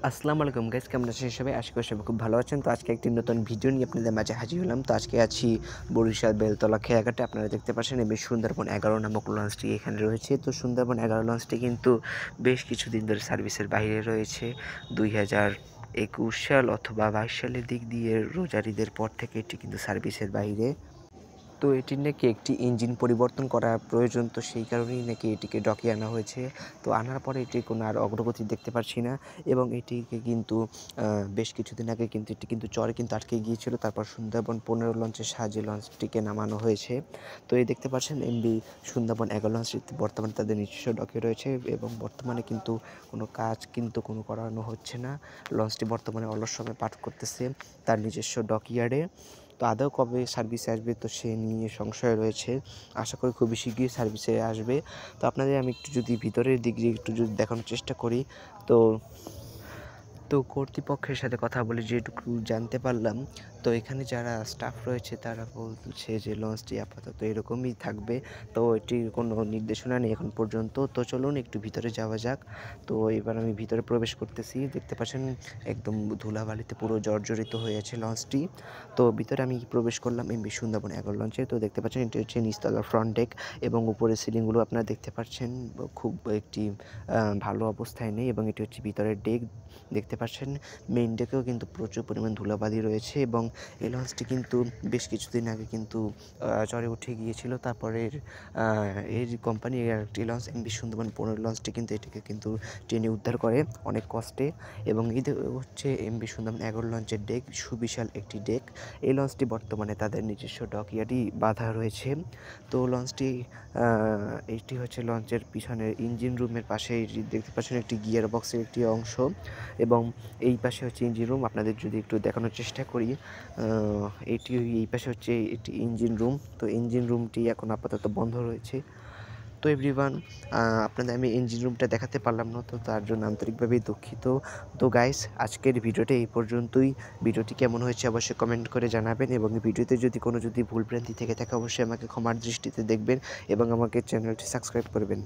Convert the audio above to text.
আসসালামু আলাইকুম গাইস, কেমন আছেন সবাই? আশা করি সবাই খুব ভালো আছেন। তো আজকে একটি নতুন ভিডিও নিয়ে আপনাদের মাঝে হাজির হলাম। তো আজকে আছি বরিশাল বেলতলা খেয়াঘাটে। আপনারা দেখতে পাচ্ছেন এই সুন্দরবন 11 নামক লঞ্চটি এখানে রয়েছে। তো সুন্দরবন 11 লঞ্চটি কিন্তু বেশ কিছুদিন ধরে সার্ভিসের বাইরে রয়েছে। 2021 সাল অথবা 22 সালের দিক দিয়ে রোজার ঈদের পর থেকে এটি কিন্তু সার্ভিসের বাইরে। তো এটির নাকি একটি ইঞ্জিন পরিবর্তন করা প্রয়োজন, তো সেই কারণেই নাকি এটিকে ডকে আনা হয়েছে। তো আনার পরে এটির কোনো আর অগ্রগতি দেখতে পাচ্ছি না, এবং এটিকে কিন্তু বেশ কিছুদিন আগে কিন্তু এটি কিন্তু চরে কিন্তু আটকে গিয়েছিল। তারপর সুন্দরবন 15 লঞ্চের সাহায্যে লঞ্চটিকে নামানো হয়েছে। তো এই দেখতে পাচ্ছেন এমবি সুন্দরবন 11 লঞ্চটি বর্তমানে তাদের নিজস্ব ডকে রয়েছে, এবং বর্তমানে কিন্তু কোনো কাজ কিন্তু কোনো করানো হচ্ছে না। লঞ্চটি বর্তমানে অলস সময় পাঠ করতেছে তার নিজস্ব ডকইয়ার্ডে। তো আদৌ কবে সার্ভিসে আসবে, তো সে নিয়ে সংশয় রয়েছে। আশা করি খুবই শিগগিরই সার্ভিসে আসবে। তো আপনাদের আমি একটু যদি ভিতরের দিক দিয়ে একটু যদি দেখানোর চেষ্টা করি, তো তো কর্তৃপক্ষের সাথে কথা বলে যেটুকু জানতে পারলাম, তো এখানে যারা স্টাফ রয়েছে তারা বলছে যে লঞ্চটি আপাতত এরকমই থাকবে। তো এটির কোনো নির্দেশনা নেই এখন পর্যন্ত। তো চলুন একটু ভিতরে যাওয়া যাক। তো এবার আমি ভিতরে প্রবেশ করতেছি। দেখতে পাচ্ছেন একদম ধুলাবালিতে পুরো জর্জরিত হয়ে আছে লঞ্চটি। তো ভিতরে আমি প্রবেশ করলাম এমভি সুন্দরবন 11 লঞ্চে। তো দেখতে পাচ্ছেন এটি হচ্ছে নিচতলার ফ্রন্ট ডেক, এবং উপরের সিলিংগুলো আপনারা দেখতে পাচ্ছেন খুব একটি ভালো অবস্থায় নেই, এবং এটি হচ্ছে ভিতরের ডেক। দেখতে পাচ্ছেন মেইন ডেকেও কিন্তু প্রচুর পরিমাণ ধুলাবালি রয়েছে, এবং এই লঞ্চটি কিন্তু বেশ কিছুদিন আগে কিন্তু চরে উঠে গিয়েছিল। তারপরে এর কোম্পানি একটি লঞ্চ এমভি সুন্দরবন 15 লঞ্চটি কিন্তু এটিকে কিন্তু টেনে উদ্ধার করে অনেক কষ্টে, এবং এই হচ্ছে এমভি সুন্দরবন 11 লঞ্চের ডেক, সুবিশাল একটি ডেক। এই লঞ্চটি বর্তমানে তাদের নিজস্ব ডকইয়ার্ডই বাঁধা রয়েছে। তো লঞ্চটি এটি হচ্ছে লঞ্চের পিছনের ইঞ্জিন রুমের পাশে দেখতে পাচ্ছেন একটি গিয়ার বক্সের একটি অংশ, এবং এই পাশে হচ্ছে ইঞ্জিন রুম। আপনাদের যদি একটু দেখানোর চেষ্টা করি, এটি এই পাশে হচ্ছে এটি ইঞ্জিন রুম। তো ইঞ্জিন রুমটি এখন আপাতত বন্ধ রয়েছে। তো এভরিওয়ান, আপনাদের আমি ইঞ্জিন রুমটা দেখাতে পারলাম না, তো তার জন্য আন্তরিকভাবে দুঃখিত। তো গাইস, আজকের ভিডিওটা এই পর্যন্তই। ভিডিওটি কেমন হয়েছে অবশ্যই কমেন্ট করে জানাবেন, এবং ভিডিওতে যদি কোনো ভুলভ্রান্তি থেকে থাকে অবশ্যই আমাকে ক্ষমার দৃষ্টিতে দেখবেন, এবং আমাকে চ্যানেলটি সাবস্ক্রাইব করবেন।